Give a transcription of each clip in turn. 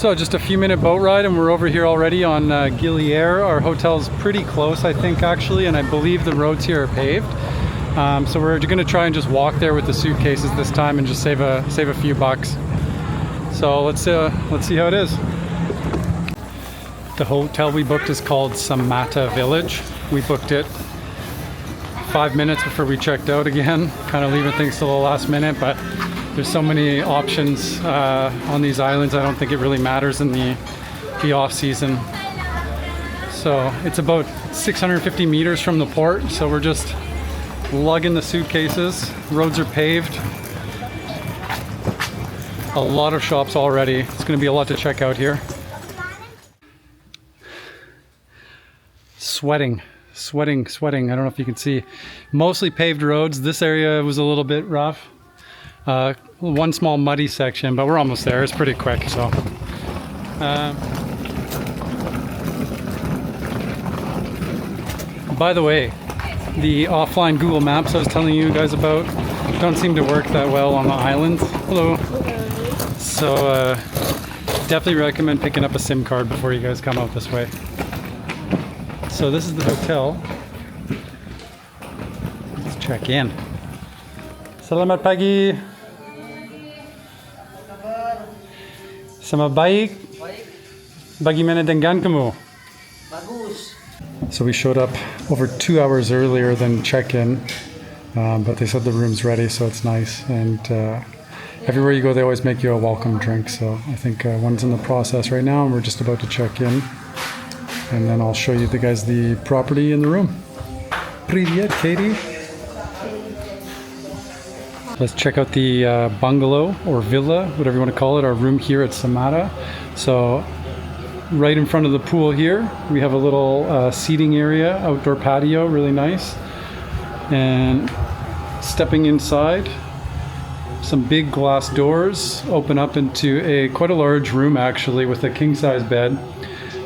So just a few minute boat ride and we're over here already on Gili Air. Our hotel's pretty close, I think, actually, and I believe the roads here are paved. So we're gonna try and just walk there with the suitcases this time and just save a few bucks. So let's see how it is. The hotel we booked is called Samata Village. We booked it 5 minutes before we checked out again, kind of leaving things till the last minute, but there's so many options on these islands. I don't think it really matters in the off season. So it's about 650 meters from the port. So we're just lugging the suitcases. Roads are paved. A lot of shops already. It's going to be a lot to check out here. Sweating. I don't know if you can see. Mostly paved roads. This area was a little bit rough. One small muddy section, but we're almost there. It's pretty quick. So by the way, the offline Google Maps I was telling you guys about don't seem to work that well on the islands. Hello. So definitely recommend picking up a SIM card before you guys come out this way. So this is the hotel. Let's check in. Selamat pagi. Sama baik. Bagaimana dengan kamu? Bagus. So we showed up over 2 hours earlier than check-in, but they said the room's ready, so it's nice. And everywhere you go, they always make you a welcome drink. So I think one's in the process right now, and we're just about to check in. And then I'll show you guys the property in the room. Привет, Katie. Let's check out the bungalow or villa, whatever you want to call it, our room here at Samata. So right in front of the pool here, we have a little seating area, outdoor patio, really nice. And stepping inside, some big glass doors open up into quite a large room actually, with a king-size bed,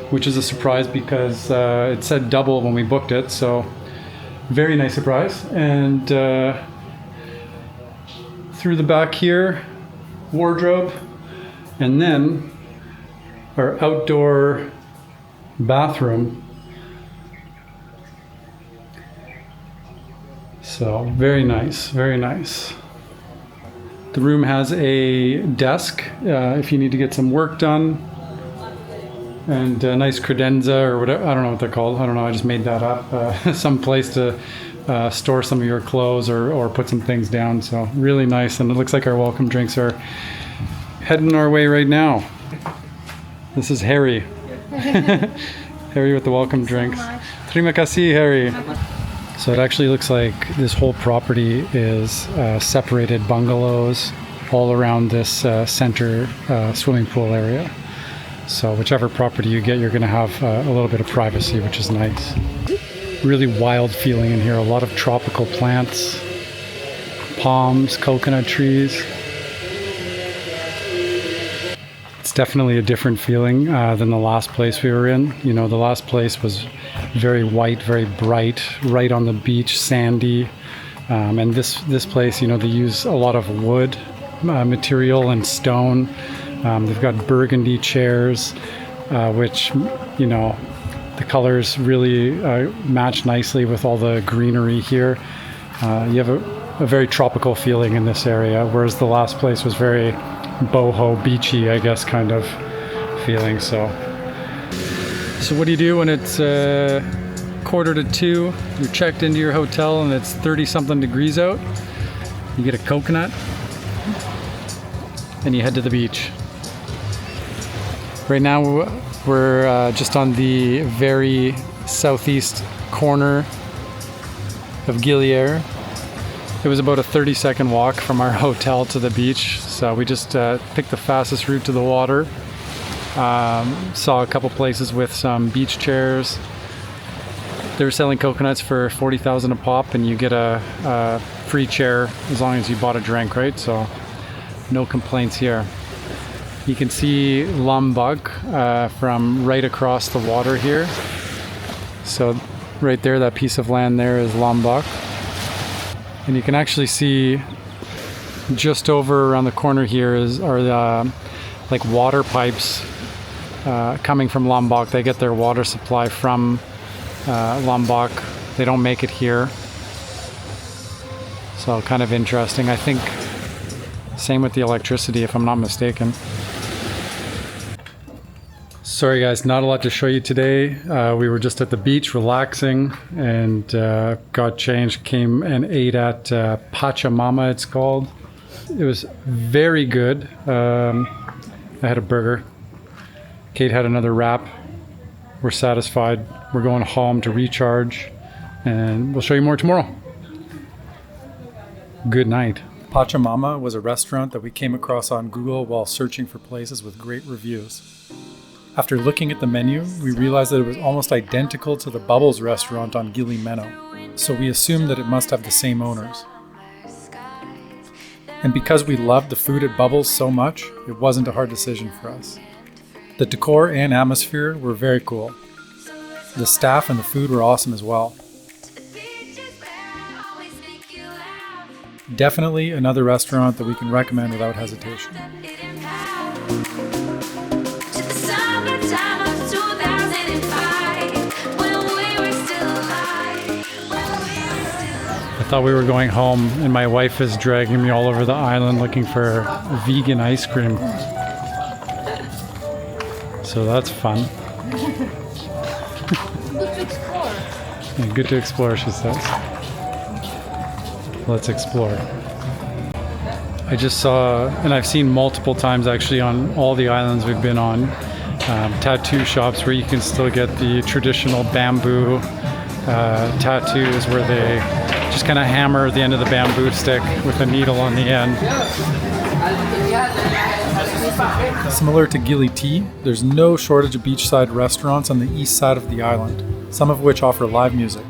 which is a surprise because it said double when we booked it. So very nice surprise. And through the back here, wardrobe, and then our outdoor bathroom. So very nice, very nice. The room has a desk if you need to get some work done, and a nice credenza or whatever. I don't know what they're called. I don't know. I just made that up. Some place to store some of your clothes or put some things down. So really nice. And it looks like our welcome drinks are heading our way right now. This is Harry. Harry with the welcome drinks. Terima kasih, Harry. So it actually looks like this whole property is separated bungalows all around this center swimming pool area. So whichever property you get, you're going to have a little bit of privacy, which is nice. Really wild feeling in here. A lot of tropical plants, palms, coconut trees. It's definitely a different feeling than the last place we were in. You know, the last place was very white, very bright, right on the beach, sandy. And this place, you know, they use a lot of wood material and stone. They've got burgundy chairs, which, you know, the colors really match nicely with all the greenery here. You have a very tropical feeling in this area, whereas the last place was very boho, beachy, I guess, kind of feeling. So what do you do when it's 1:45? You're checked into your hotel and it's 30-something degrees out. You get a coconut and you head to the beach. Right now we're just on the very southeast corner of Gili Air. It was about a 30-second walk from our hotel to the beach, so we just picked the fastest route to the water. Saw a couple places with some beach chairs. They were selling coconuts for 40,000 a pop, and you get a free chair as long as you bought a drink, right? So no complaints here. You can see Lombok from right across the water here. So right there, that piece of land there is Lombok. And you can actually see just over around the corner here are the like water pipes coming from Lombok. They get their water supply from Lombok. They don't make it here. So kind of interesting. I think same with the electricity, if I'm not mistaken. Sorry guys, not a lot to show you today. We were just at the beach relaxing and got changed, came and ate at Pachamama, it's called. It was very good. I had a burger. Kate had another wrap. We're satisfied. We're going home to recharge and we'll show you more tomorrow. Good night. Pachamama was a restaurant that we came across on Google while searching for places with great reviews. After looking at the menu, we realized that it was almost identical to the Bubbles restaurant on Gili, so we assumed that it must have the same owners. And because we loved the food at Bubbles so much, it wasn't a hard decision for us. The decor and atmosphere were very cool. The staff and the food were awesome as well. Definitely another restaurant that we can recommend without hesitation. I thought we were going home and my wife is dragging me all over the island looking for vegan ice cream. So that's fun. Good to explore. Yeah, good to explore, she says. Let's explore. I just saw, and I've seen multiple times actually on all the islands we've been on, tattoo shops where you can still get the traditional bamboo tattoos where they just kind of hammer the end of the bamboo stick with a needle on the end. Similar to Gili Tea, there's no shortage of beachside restaurants on the east side of the island, some of which offer live music.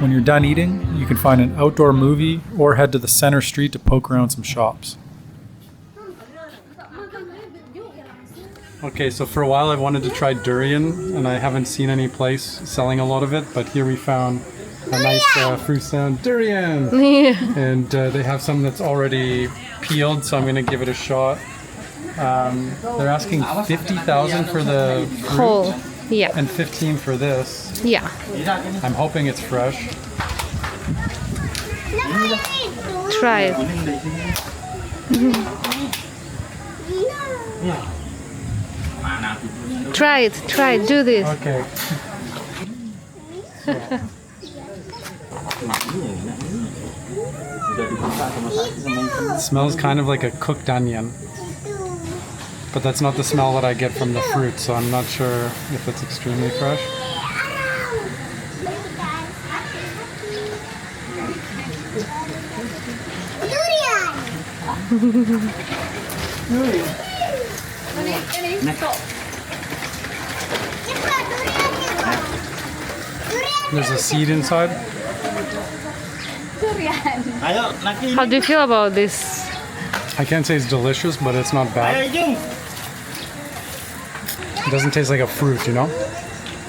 When you're done eating, you can find an outdoor movie or head to the center street to poke around some shops. Okay, so for a while I wanted to try durian, and I haven't seen any place selling a lot of it, but here we found a nice fruit stand, durian! And they have some that's already peeled, so I'm going to give it a shot. They're asking 50,000 for the fruit. Whole, yeah. And 15 for this. Yeah. I'm hoping it's fresh. Try it. Try it, do this. Okay. It smells kind of like a cooked onion. But that's not the smell that I get from the fruit, so I'm not sure if it's extremely fresh. There's a seed inside. How do you feel about this? I can't say it's delicious, but it's not bad. It doesn't taste like a fruit, you know?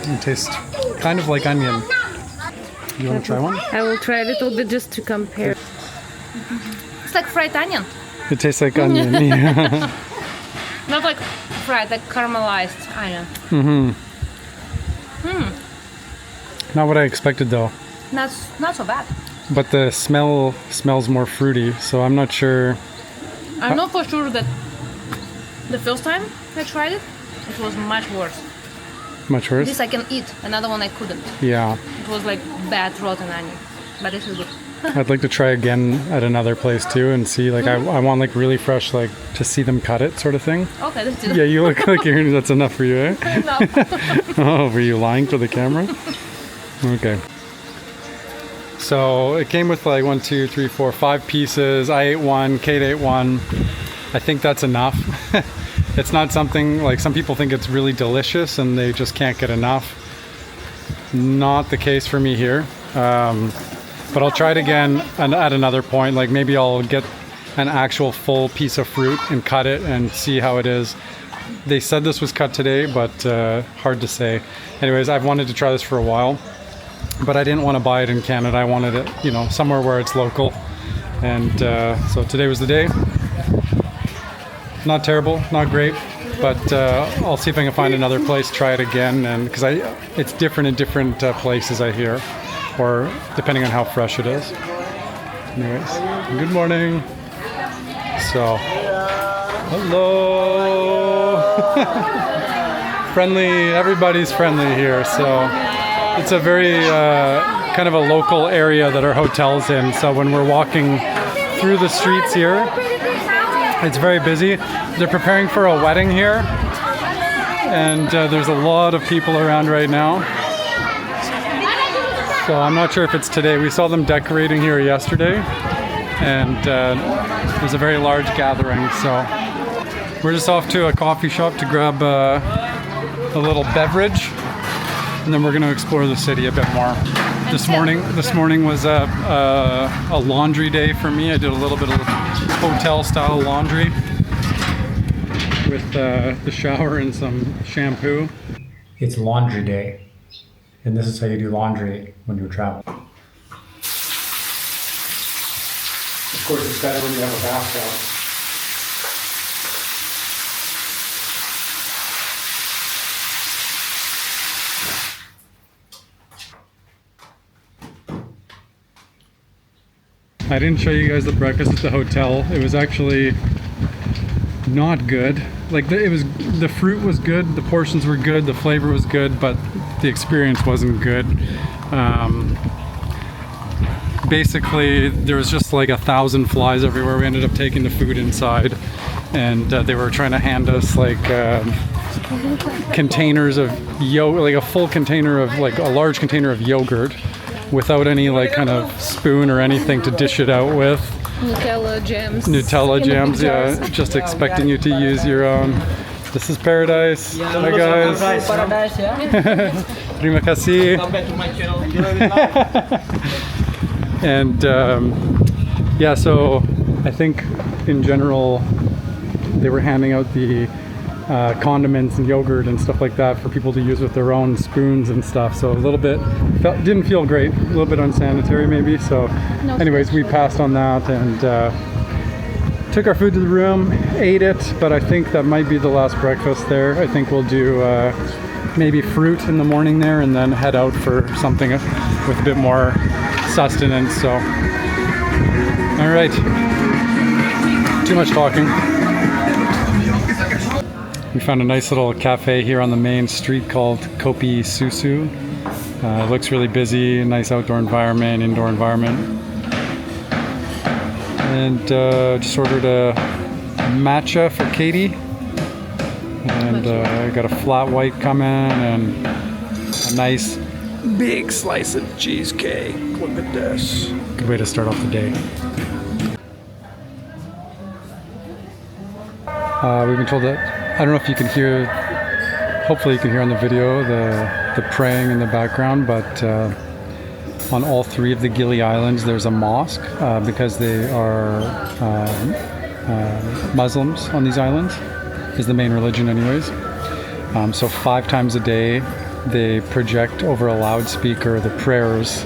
It tastes kind of like onion. You want to try one? I will try a little bit just to compare. It's like fried onion. It tastes like onion, yeah. Not like fried, like caramelized onion. Not what I expected though. Not so bad. But the smell smells more fruity, so I'm not sure. I know for sure that the first time I tried it, it was much worse. Much worse? This I can eat, another one I couldn't. Yeah. It was like bad rotten onion, but this is good. I'd like to try again at another place too and see, like, I want like really fresh, like, to see them cut it sort of thing. Okay, let's do that. Yeah, you look like that's enough for you, eh? No. Oh, were you lying for the camera? Okay. So it came with like 1, 2, 3, 4, 5 pieces. I ate one, Kate ate one. I think that's enough. It's not something, like some people think it's really delicious and they just can't get enough. Not the case for me here. But I'll try it again at another point. Like maybe I'll get an actual full piece of fruit and cut it and see how it is. They said this was cut today, but hard to say. Anyways, I've wanted to try this for a while, but I didn't want to buy it in Canada. I wanted it, you know, somewhere where it's local. And so today was the day. Not terrible, not great. but I'll see if I can find another place, try it again, and because it's different in different places, I hear, or depending on how fresh it is. Anyways, good morning. So, hello. Friendly, everybody's friendly here. So, it's a very kind of a local area that our hotel's in. So when we're walking through the streets here, it's very busy. They're preparing for a wedding here, and there's a lot of people around right now. So I'm not sure if it's today. We saw them decorating here yesterday, and there's a very large gathering. So we're just off to a coffee shop to grab a little beverage, and then we're going to explore the city a bit more. This morning was a laundry day for me. I did a little bit of hotel-style laundry with the shower and some shampoo. It's laundry day, and this is how you do laundry when you travel. Of course, it's better when you have a bathtub. I didn't show you guys the breakfast at the hotel. It was actually not good. Like the fruit was good, the portions were good, the flavor was good, but the experience wasn't good. Basically, there was just like 1,000 flies everywhere. We ended up taking the food inside, and they were trying to hand us like containers of like a full container of like a large container of yogurt, without any like kind of spoon or anything to dish it out with. Nutella jams, yeah, just expecting you to use your own. This is paradise. Hi guys. Paradise, yeah. Terima kasih. Come back to my channel. And yeah, so I think in general they were handing out the condiments and yogurt and stuff like that for people to use with their own spoons and stuff. So a little bit didn't feel great, a little bit unsanitary maybe. So anyways, we passed on that and took our food to the room, ate it, but I think that might be the last breakfast there. I think we'll do maybe fruit in the morning there and then head out for something with a bit more sustenance. So all right, too much talking. We found a nice little cafe here on the main street called Kopi Susu. It looks really busy, nice outdoor environment, indoor environment. And just ordered a matcha for Katie. And I got a flat white coming and a nice big slice of cheesecake. Look at this. Good way to start off the day. We've been told that, I don't know if you can hear, hopefully you can hear on the video the praying in the background, but on all 3 of the Gili Islands there's a mosque because they are Muslims on these islands, is the main religion anyways. So 5 times a day they project over a loudspeaker the prayers,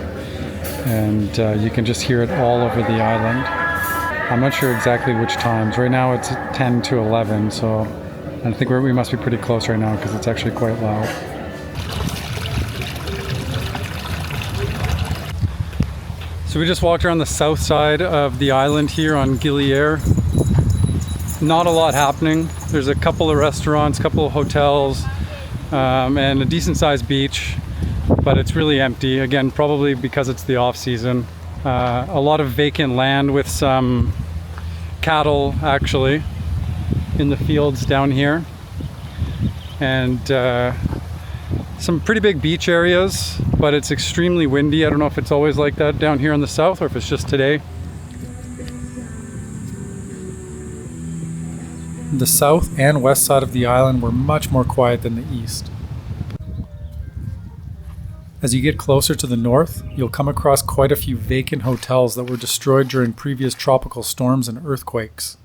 and you can just hear it all over the island. I'm not sure exactly which times. Right now it's 10 to 11, so I think we must be pretty close right now because it's actually quite loud. So we just walked around the south side of the island here on Gili Air. Not a lot happening. There's a couple of restaurants, couple of hotels, and a decent sized beach, but it's really empty. Again, probably because it's the off season. A lot of vacant land with some cattle actually in the fields down here, and some pretty big beach areas, but it's extremely windy. I don't know if it's always like that down here in the south or if it's just today. The south and west side of the island were much more quiet than the east. As you get closer to the north, you'll come across quite a few vacant hotels that were destroyed during previous tropical storms and earthquakes.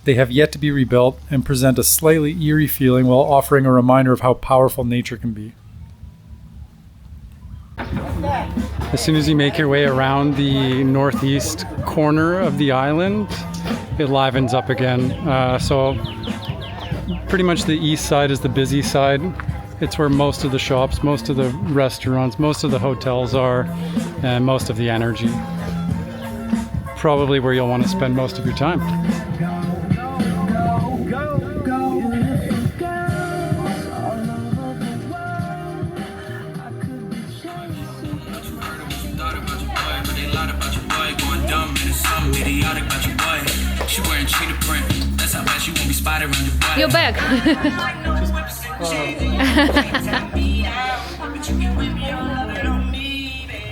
They have yet to be rebuilt and present a slightly eerie feeling while offering a reminder of how powerful nature can be. As soon as you make your way around the northeast corner of the island, it livens up again. So pretty much the east side is the busy side. It's where most of the shops, most of the restaurants, most of the hotels are, and most of the energy. Probably where you'll want to spend most of your time. You're back.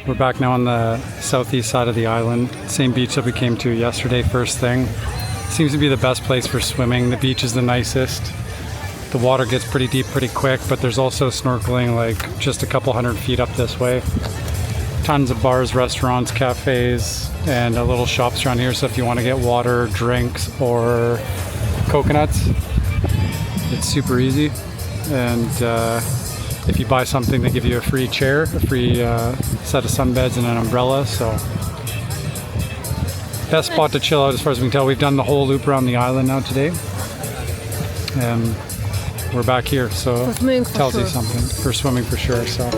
We're back now on the southeast side of the island. Same beach that we came to yesterday first thing. Seems to be the best place for swimming. The beach is the nicest. The water gets pretty deep pretty quick, but there's also snorkeling like just a couple 100 feet up this way. Tons of bars, restaurants, cafes, and little shops around here. So if you want to get water, drinks, or coconuts, it's super easy. And if you buy something, they give you a free chair, a free set of sunbeds, and an umbrella. So best spot to chill out as far as we can tell. We've done the whole loop around the island now today, and we're back here. So tells you something. For swimming for sure. So.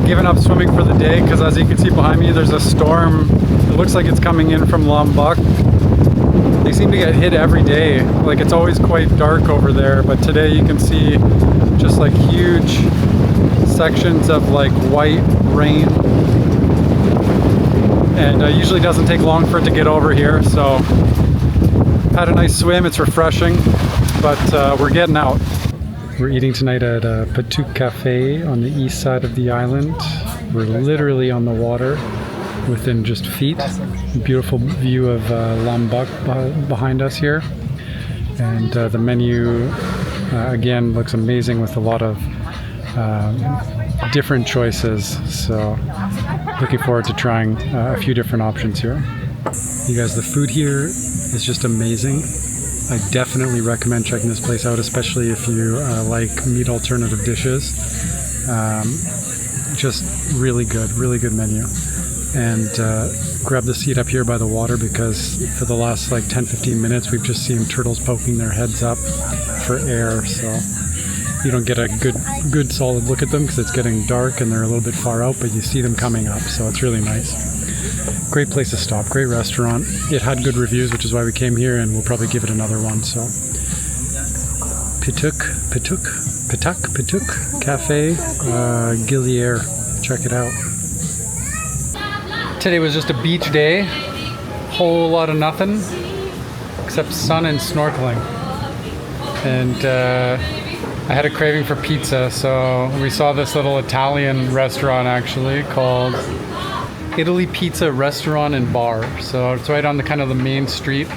Giving up swimming for the day because, as you can see behind me, there's a storm. It looks like it's coming in from Lombok. They seem to get hit every day. Like, it's always quite dark over there, but today you can see just like huge sections of like white rain, and usually doesn't take long for it to get over here. So had a nice swim. It's refreshing, but we're getting out. We're eating tonight at Pituq Cafe on the east side of the island. We're literally on the water within just feet. Beautiful view of Lombok behind us here. And the menu, again, looks amazing with a lot of different choices. So looking forward to trying a few different options here. You guys, the food here is just amazing. I definitely recommend checking this place out, especially if you like meat alternative dishes. Just really good menu. And grab the seat up here by the water because for the last like 10-15 minutes we've just seen turtles poking their heads up for air. So you don't get a good solid look at them because it's getting dark and they're a little bit far out, but you see them coming up, so it's really nice. Great place to stop, great restaurant. It had good reviews, which is why we came here, and we'll probably give it another one. So Pituq Cafe, Gili Air. Check it out. Today was just a beach day. Whole lot of nothing except sun and snorkeling. And I had a craving for pizza, so we saw this little Italian restaurant actually called Italy Pizza Restaurant and Bar. So it's right on the kind of the main street.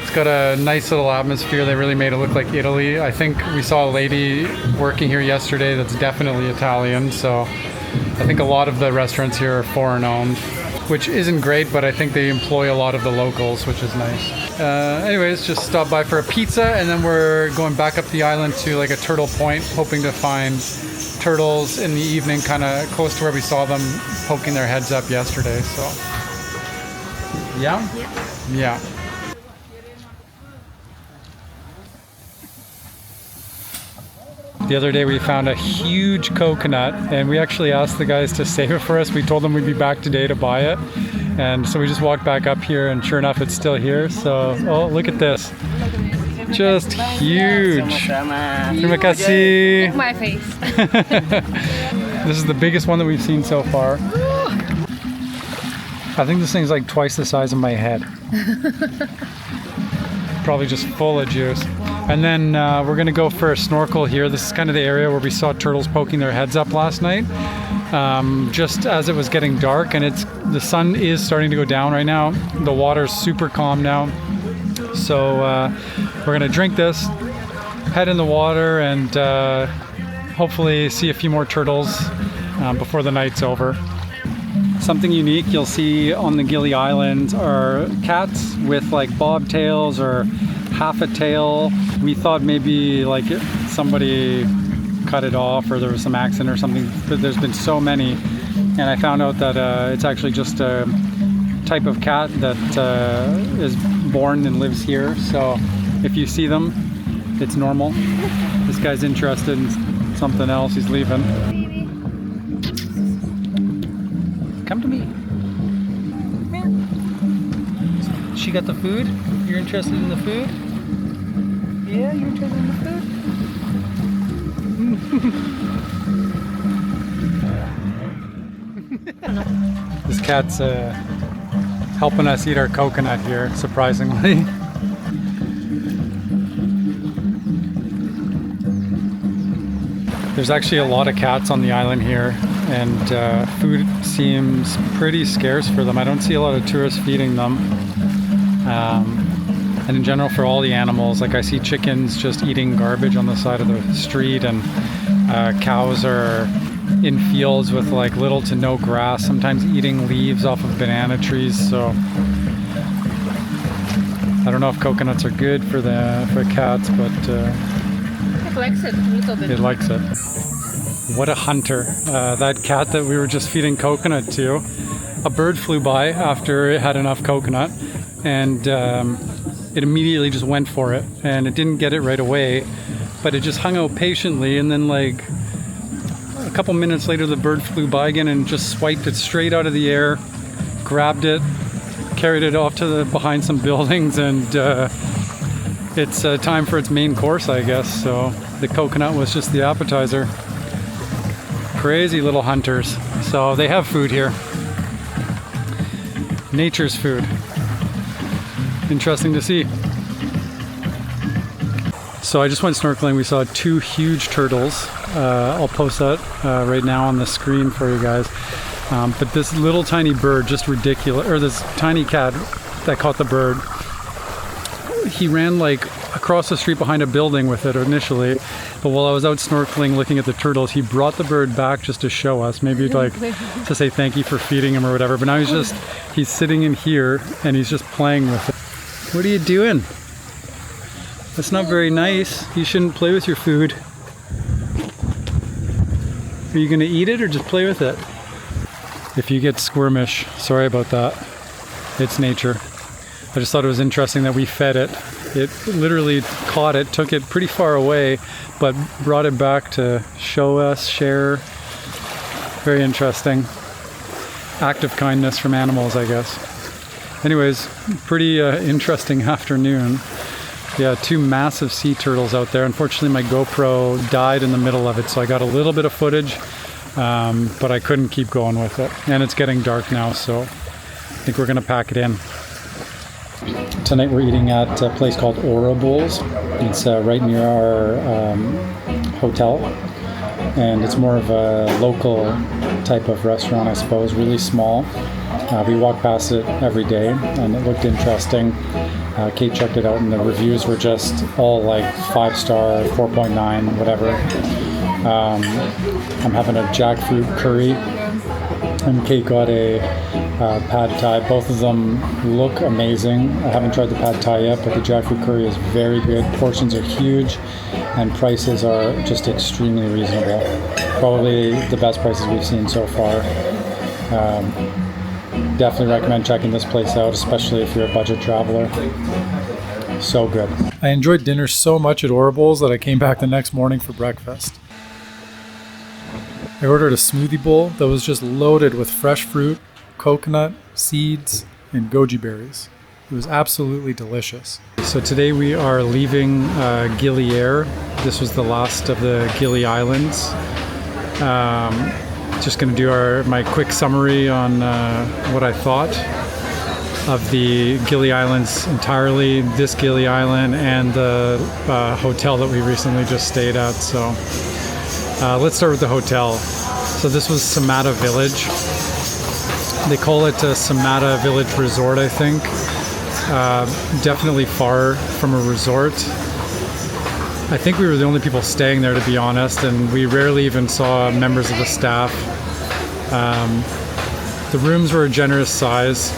It's got a nice little atmosphere. They really made it look like Italy. I think we saw a lady working here yesterday that's definitely Italian. So I think a lot of the restaurants here are foreign owned, which isn't great, but I think they employ a lot of the locals, which is nice. Anyways, just stopped by for a pizza, and then we're going back up the island to like a Turtle Point, hoping to find turtles in the evening, kind of close to where we saw them poking their heads up yesterday. So yeah. The other day we found a huge coconut, and we actually asked the guys to save it for us. We told them we'd be back today to buy it, and so we just walked back up here, and sure enough it's still here. So, oh, look at this. Just huge. Sama-sama. Terima kasih. My face. This is the biggest one that we've seen so far. I think this thing's like twice the size of my head. Probably just full of juice. And then we're gonna go for a snorkel here. This is kind of the area where we saw turtles poking their heads up last night. Just as it was getting dark, and the sun is starting to go down right now. The water's super calm now. So we're gonna drink this, head in the water, and hopefully see a few more turtles before the night's over. Something unique you'll see on the Gili Islands are cats with like bobtails or half a tail. We thought maybe like somebody cut it off or there was some accident or something, but there's been so many, and I found out that it's actually just a type of cat that is born and lives here. So if you see them, it's normal. This guy's interested in something else. He's leaving. Come to me. She got the food? You're interested in the food? Yeah, you're interested in the food? This cat's helping us eat our coconut here, surprisingly. There's actually a lot of cats on the island here, and food seems pretty scarce for them. I don't see a lot of tourists feeding them. And in general for all the animals, like I see chickens just eating garbage on the side of the street, and cows are in fields with like little to no grass, sometimes eating leaves off of banana trees. So I don't know if coconuts are good for cats, but It likes it a little bit. it likes it. What a hunter. That cat that we were just feeding coconut to, a bird flew by after it had enough coconut, and it immediately just went for it, and it didn't get it right away, but it just hung out patiently, and then like a couple minutes later the bird flew by again and just swiped it straight out of the air, grabbed it, carried it off to behind some buildings, and it's time for its main course, I guess. So the coconut was just the appetizer. Crazy little hunters. So they have food here. Nature's food. Interesting to see. So I just went snorkeling. We saw 2 huge turtles. I'll post that right now on the screen for you guys. But this little tiny bird, just ridiculous, or this tiny cat that caught the bird, he ran like across the street behind a building with it initially, but while I was out snorkeling looking at the turtles, he brought the bird back just to show us, maybe like to say thank you for feeding him or whatever. But now he's sitting in here and he's just playing with it. What are you doing? That's not very nice. You shouldn't play with your food. Are you gonna eat it or just play with it? If you get squirmish, sorry about that. It's nature. I just thought it was interesting that we fed it. It literally caught it, took it pretty far away, but brought it back to show us, share. Very interesting. Act of kindness from animals, I guess. Anyways, pretty interesting afternoon. Yeah, 2 massive sea turtles out there. Unfortunately, my GoPro died in the middle of it, so I got a little bit of footage, but I couldn't keep going with it. And it's getting dark now, so I think we're gonna pack it in. Tonight we're eating at a place called Bowls. It's right near our hotel, and it's more of a local type of restaurant, I suppose, really small. We walk past it every day, and it looked interesting. Kate checked it out, and the reviews were just all like 5-star, 4.9, whatever. I'm having a jackfruit curry, and Kate got a pad thai. Both of them look amazing. I haven't tried the pad thai yet, but the jackfruit curry is very good. Portions are huge, and prices are just extremely reasonable. Probably the best prices we've seen so far. Definitely recommend checking this place out, especially if you're a budget traveler. So good. I enjoyed dinner so much at Bowls that I came back the next morning for breakfast. I ordered a smoothie bowl that was just loaded with fresh fruit, coconut, seeds, and goji berries. It was absolutely delicious. So today we are leaving Gili Air. This was the last of the Gili Islands. Just going to do my quick summary on what I thought of the Gili Islands entirely, this Gili Island, and the hotel that we recently just stayed at. So let's start with the hotel. So this was Samata Village. They call it a Samata Village Resort, I think. Definitely far from a resort. I think we were the only people staying there, to be honest, and we rarely even saw members of the staff. The rooms were a generous size.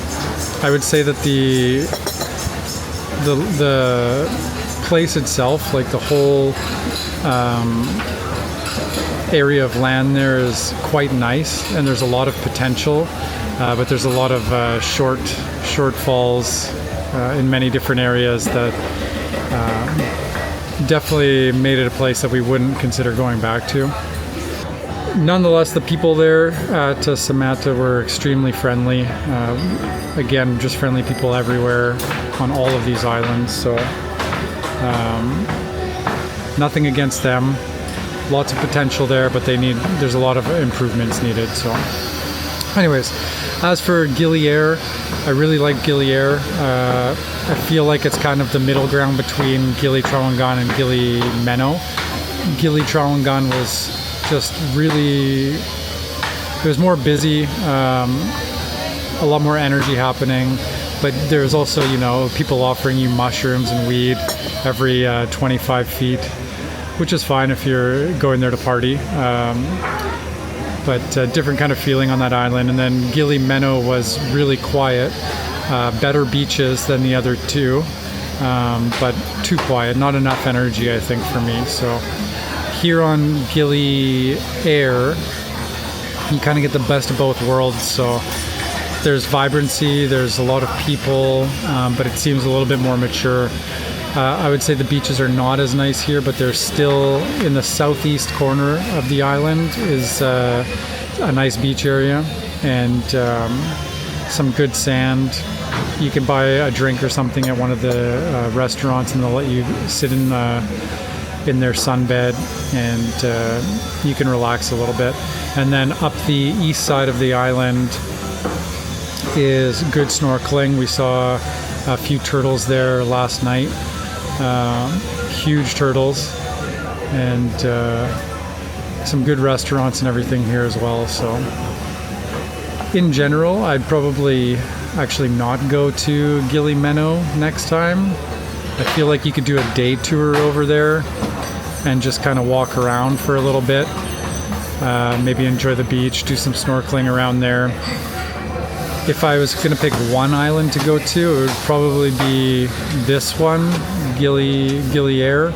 I would say that the place itself, like the whole area of land there, is quite nice, and there's a lot of potential, but there's a lot of shortfalls in many different areas that definitely made it a place that we wouldn't consider going back to. Nonetheless, the people there at Samata were extremely friendly. Again, just friendly people everywhere on all of these islands, so nothing against them. Lots of potential there, but there's a lot of improvements needed. So anyways, as for Gili Air, I really like Gili Air. I feel like it's kind of the middle ground between Gili Trawangan and Gili Meno. Gili Trawangan was just really, it was more busy, a lot more energy happening, but there's also, people offering you mushrooms and weed every 25 feet, which is fine if you're going there to party. But different kind of feeling on that island. And then Gili Meno was really quiet, better beaches than the other two, but too quiet, not enough energy, I think, for me. So here on Gili Air, you kind of get the best of both worlds. So there's vibrancy, there's a lot of people, but it seems a little bit more mature. I would say the beaches are not as nice here, but they're still in the southeast corner of the island is a nice beach area and some good sand. You can buy a drink or something at one of the restaurants, and they'll let you sit in their sunbed, and you can relax a little bit. And then up the east side of the island is good snorkeling. We saw a few turtles there last night. Huge turtles, and some good restaurants and everything here as well. So in general, I'd probably actually not go to Gili Meno next time. I feel like you could do a day tour over there and just kind of walk around for a little bit, maybe enjoy the beach, do some snorkeling around there. If I was going to pick one island to go to, it would probably be this one, Gili Air.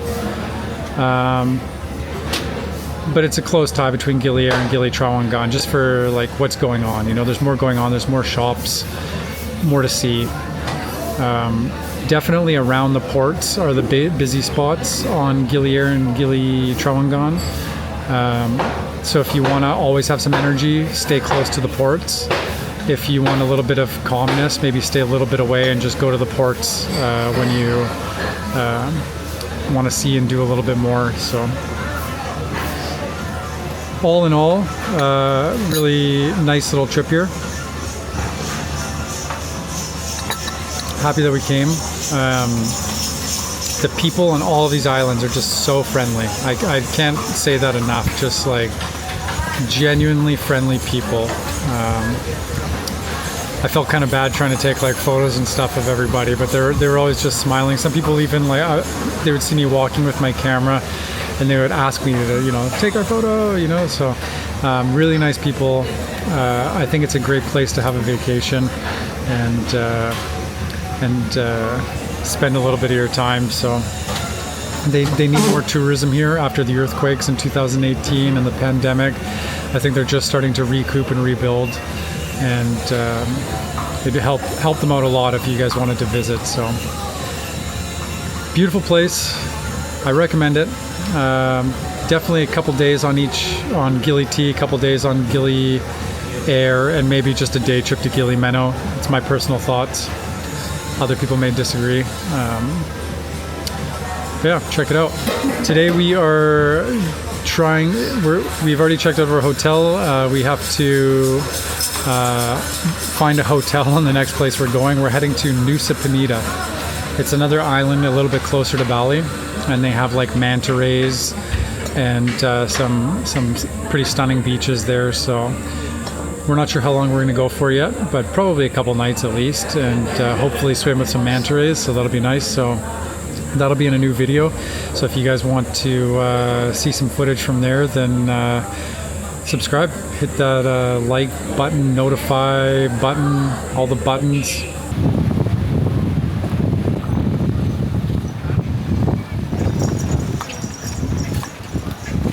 But it's a close tie between Gili Air and Gili Trawangan, just for like what's going on. There's more going on. There's more shops, more to see. Definitely around the ports are the busy spots on Gili Air and Gili Trawangan. So if you want to always have some energy, stay close to the ports. If you want a little bit of calmness, maybe stay a little bit away and just go to the ports when you want to see and do a little bit more. So all in all, really nice little trip here. Happy that we came. The people on all of these islands are just so friendly. I can't say that enough. Just like genuinely friendly people. I felt kind of bad trying to take like photos and stuff of everybody, but they were always just smiling. Some people even they would see me walking with my camera, and they would ask me to take our photo. So really nice people. I think it's a great place to have a vacation and spend a little bit of your time. So they need more tourism here after the earthquakes in 2018 and the pandemic. I think they're just starting to recoup and rebuild, and it'd help them out a lot if you guys wanted to visit. So beautiful place. I recommend it. Definitely a couple days on Gili T, a couple days on Gili Air, and maybe just a day trip to Gili Meno. It's my personal thoughts. Other people may disagree. But yeah, check it out. Today we are we've already checked out our hotel. We have to find a hotel in the next place we're going. We're heading to Nusa Penida. It's another island a little bit closer to Bali, and they have like manta rays and some pretty stunning beaches there. So we're not sure how long we're going to go for yet, but probably a couple nights at least, and hopefully swim with some manta rays, so that'll be nice. So that'll be in a new video. So if you guys want to see some footage from there, then subscribe, hit that like button, notify button, all the buttons.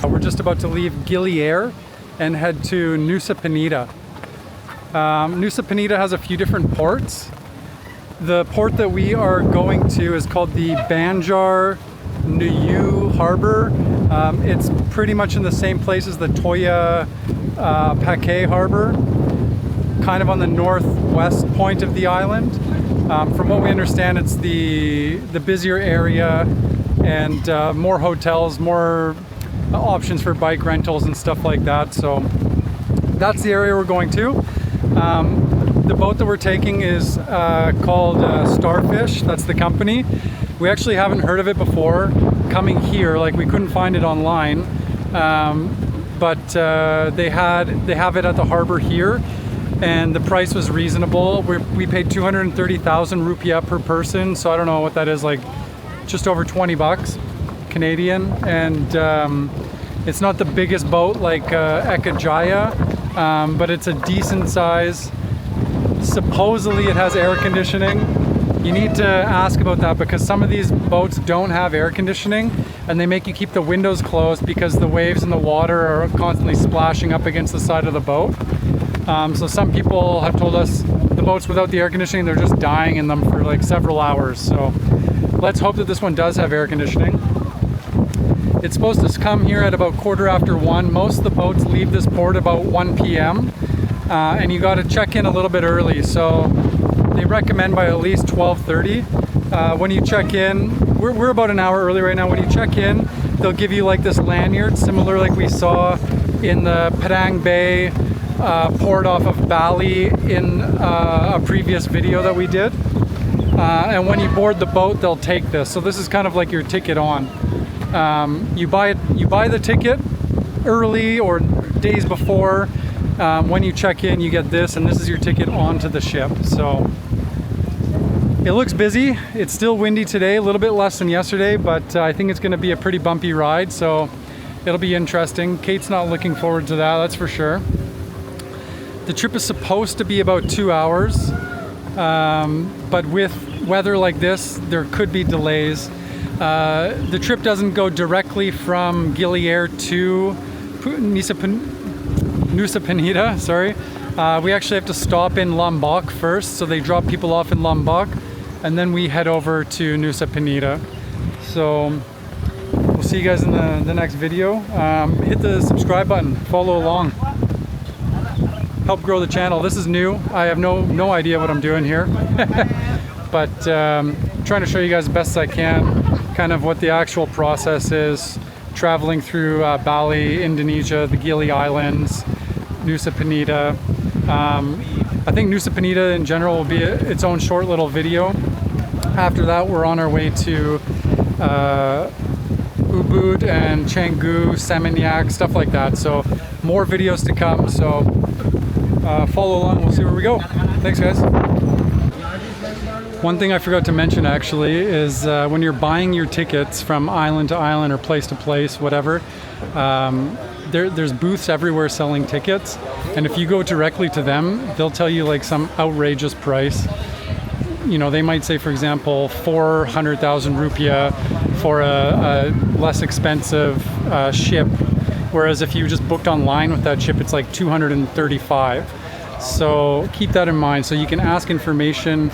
We're just about to leave Gili Air and head to Nusa Penida. Nusa Penida has a few different ports. The port that we are going to is called the Banjar Nuyu Harbor. It's pretty much in the same place as the Toya Paquet Harbor, kind of on the northwest point of the island. From what we understand, it's the busier area and more hotels, more options for bike rentals and stuff like that. So that's the area we're going to. The boat that we're taking is called Starfish. That's the company. We actually haven't heard of it before coming here. Like, we couldn't find it online, but they have it at the harbor here, and the price was reasonable. We paid 230,000 rupiah per person, so I don't know what that is, like just over 20 bucks Canadian. And it's not the biggest boat like Ekajaya, but it's a decent size. Supposedly it has air conditioning. You need to ask about that, because some of these boats don't have air conditioning, and they make you keep the windows closed because the waves in the water are constantly splashing up against the side of the boat. So some people have told us the boats without the air conditioning, they're just dying in them for like several hours. So let's hope that this one does have air conditioning. It's supposed to come here at about 1:15. Most of the boats leave this port about 1 p.m. And you got to check in a little bit early. So they recommend by at least 12:30. When you check in, we're about an hour early right now. When you check in, they'll give you like this lanyard, similar like we saw in the Padang Bay port off of Bali in a previous video that we did. And when you board the boat, they'll take this. So this is kind of like your ticket on. You buy the ticket early or days before. When you check in, you get this, and this is your ticket onto the ship. So it looks busy. It's still windy today, a little bit less than yesterday, but I think it's going to be a pretty bumpy ride, so it'll be interesting. Kate's not looking forward to that, that's for sure. The trip is supposed to be about 2 hours, but with weather like this, there could be delays. The trip doesn't go directly from Gili Air to Nusa Penida, sorry. We actually have to stop in Lombok first, so they drop people off in Lombok, and then we head over to Nusa Penida. So we'll see you guys in the next video. Hit the subscribe button, follow along, help grow the channel. This is new. I have no idea what I'm doing here, but trying to show you guys the best I can, kind of what the actual process is, traveling through Bali, Indonesia, the Gili Islands, Nusa Penida. I think Nusa Penida in general will be its own short little video. After that, we're on our way to Ubud and Canggu, Seminyak, stuff like that. So more videos to come. So follow along. We'll see where we go. Thanks, guys. One thing I forgot to mention actually is when you're buying your tickets from island to island or place to place, whatever, there's booths everywhere selling tickets, and if you go directly to them, they'll tell you like some outrageous price. You know, they might say, for example, 400,000 rupiah for a less expensive ship, whereas if you just booked online with that ship, it's like 235. So keep that in mind. So you can ask information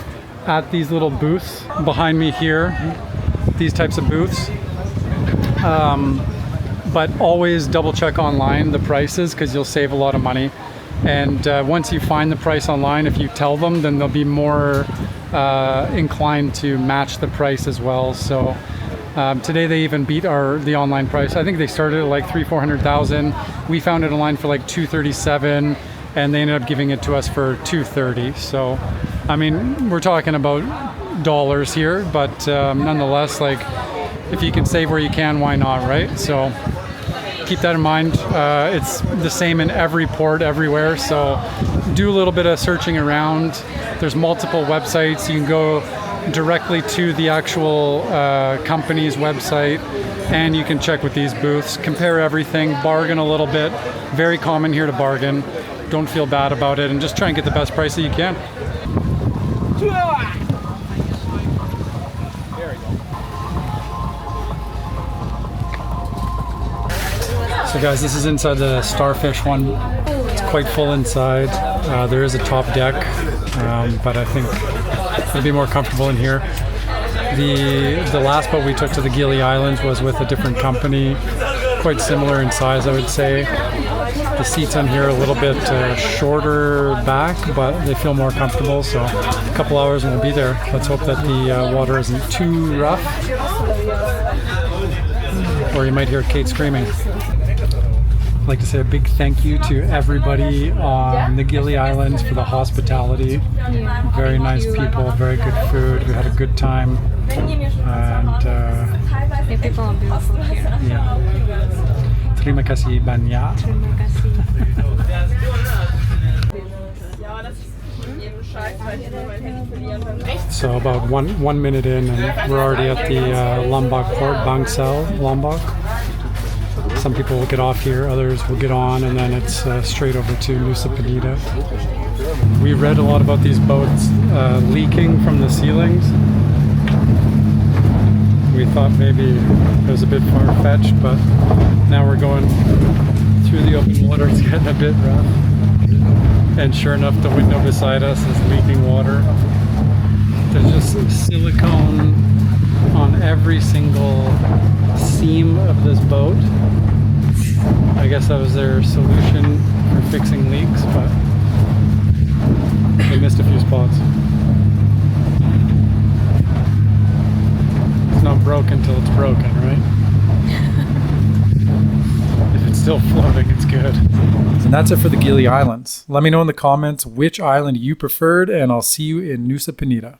at these little booths behind me here, these types of booths. But always double check online the prices, because you'll save a lot of money. And once you find the price online, if you tell them, then they'll be more inclined to match the price as well. So today they even beat the online price. I think they started at like 400,000. We found it online for like 237, and they ended up giving it to us for 230. So, I mean, we're talking about dollars here, but nonetheless, like, if you can save where you can, why not, right? So keep that in mind. It's the same in every port everywhere, so do a little bit of searching around. There's multiple websites. You can go directly to the actual company's website, and you can check with these booths, compare everything, bargain a little bit. Very common here to bargain. Don't feel bad about it, and just try and get the best price that you can. So guys, this is inside the Starfish one. It's quite full inside. There is a top deck, but I think it'll be more comfortable in here. The last boat we took to the Gili Islands was with a different company, quite similar in size, I would say. The seats on here are a little bit shorter back, but they feel more comfortable. So a couple hours and we'll be there. Let's hope that the water isn't too rough, or you might hear Kate screaming. I'd like to say a big thank you to everybody on the Gili Islands for the hospitality. Very nice people, very good food. We had a good time. And The people are beautiful here. yeah. Terima kasih banyak. Terima kasih. So about one minute in, and we're already at the Lombok port, Bangsal, Lombok. Some people will get off here, others will get on, and then it's straight over to Nusa Penida. We read a lot about these boats leaking from the ceilings. We thought maybe it was a bit far-fetched, but now we're going through the open water. It's getting a bit rough. And sure enough, the window beside us is leaking water. There's just silicone on every single seam of this boat. I guess that was their solution for fixing leaks, but they missed a few spots. It's not broken till it's broken, right? If it's still floating, it's good. And that's it for the Gili Islands. Let me know in the comments which island you preferred, and I'll see you in Nusa Penida.